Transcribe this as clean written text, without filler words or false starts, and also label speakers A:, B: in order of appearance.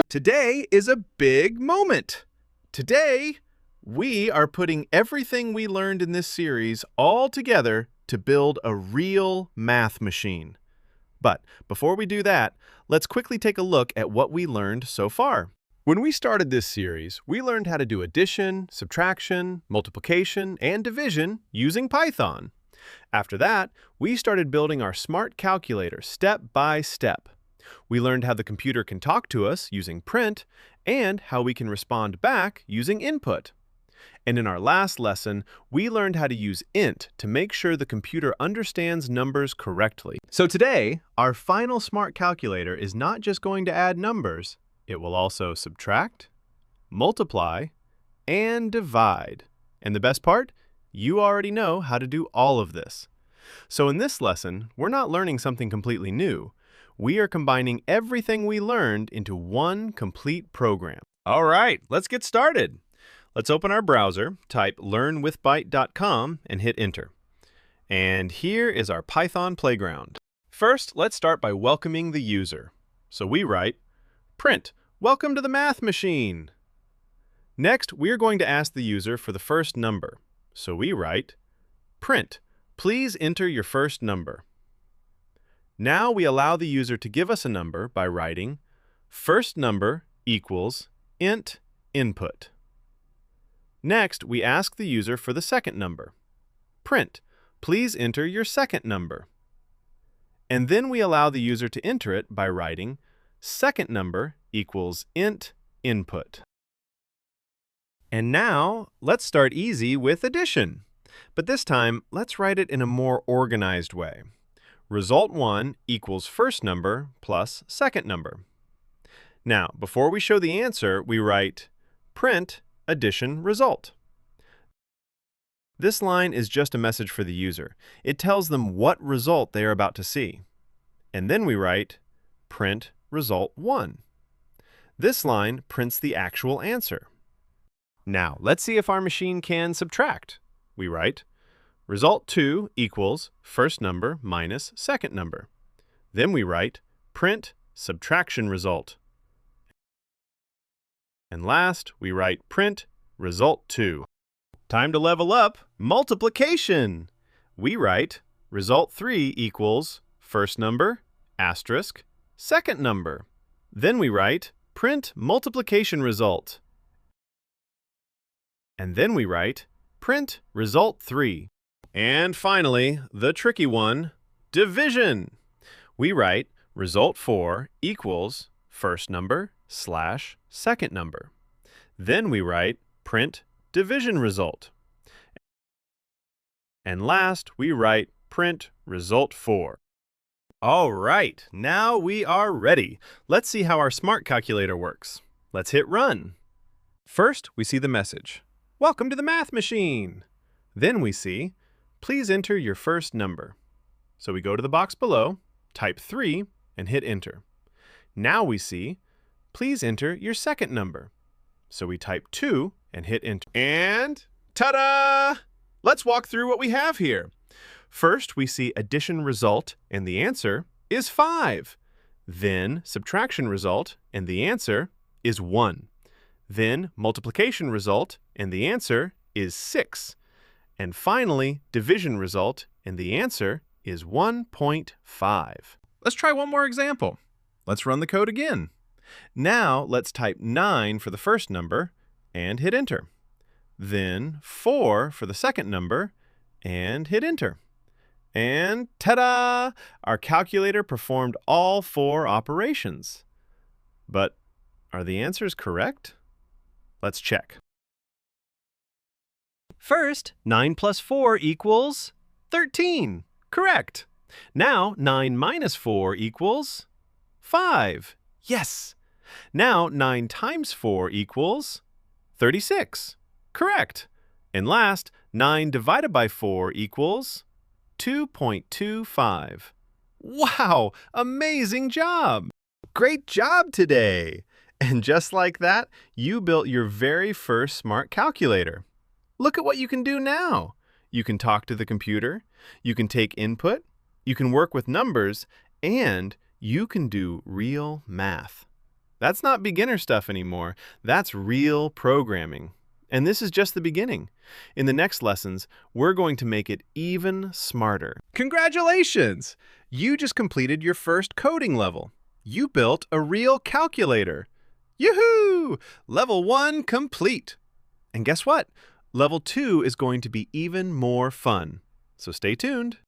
A: Today is a big moment. Today, we are putting everything we learned in this series all together to build a real math machine. But before we do that, let's quickly take a look at what we learned so far. When we started this series, we learned how to do addition, subtraction, multiplication, and division using Python. After that, we started building our smart calculator step by step. We learned how the computer can talk to us using print and how we can respond back using input. And in our last lesson, we learned how to use int to make sure the computer understands numbers correctly. So today, our final smart calculator is not just going to add numbers, it will also subtract, multiply, and divide. And the best part? You already know how to do all of this. So in this lesson, we're not learning something completely new. We are combining everything we learned into one complete program. All right, let's get started. Let's open our browser, type learnwithbyte.com, and hit enter. And here is our Python playground. First, let's start by welcoming the user. So we write, print, welcome to the math machine. Next, we are going to ask the user for the first number. So we write, print, please enter your first number. Now we allow the user to give us a number by writing first number equals int input. Next, we ask the user for the second number. Print, please enter your second number. And then we allow the user to enter it by writing second number equals int input. And now, let's start easy with addition. But this time, let's write it in a more organized way. Result 1 equals first number plus second number. Now, before we show the answer, we write print addition result. This line is just a message for the user. It tells them what result they are about to see. And then we write print result 1. This line prints the actual answer. Now, let's see if our machine can subtract. We write result 2 equals first number minus second number. Then we write print subtraction result. And last, we write print result 2. Time to level up multiplication. We write result 3 equals first number asterisk second number. Then we write print multiplication result. And then we write print result 3. And finally, the tricky one, division. We write result 4 equals first number slash second number. Then we write print division result. And last, we write print result 4. All right, now we are ready. Let's see how our smart calculator works. Let's hit run. First, we see the message, welcome to the math machine. Then we see, please enter your first number. So we go to the box below, type 3, and hit enter. Now we see, please enter your second number. So we type 2 and hit enter. And ta-da! Let's walk through what we have here. First, we see addition result, and the answer is 5. Then subtraction result, and the answer is 1. Then multiplication result, and the answer is 6. And finally, division result, and the answer is 1.5. Let's try one more example. Let's run the code again. Now, let's type 9 for the first number and hit enter. Then 4 for the second number and hit enter. And ta-da! Our calculator performed all 4 operations. But are the answers correct? Let's check. First, 9 plus 4 equals 13. Correct. Now, 9 minus 4 equals 5. Yes. Now, 9 times 4 equals 36. Correct. And last, 9 divided by 4 equals 2.25. Wow! Amazing job! Great job today! And just like that, you built your very first smart calculator. Look at what you can do now. You can talk to the computer, you can take input, You can work with numbers, and you can do real math. That's not beginner stuff anymore. That's real programming. And this is just the beginning. In the next lessons, we're going to make it even smarter. Congratulations! You just completed your first coding level. You built a real calculator. Yoo-hoo! Level 1 complete. And guess what? Level 2 is going to be even more fun. So stay tuned.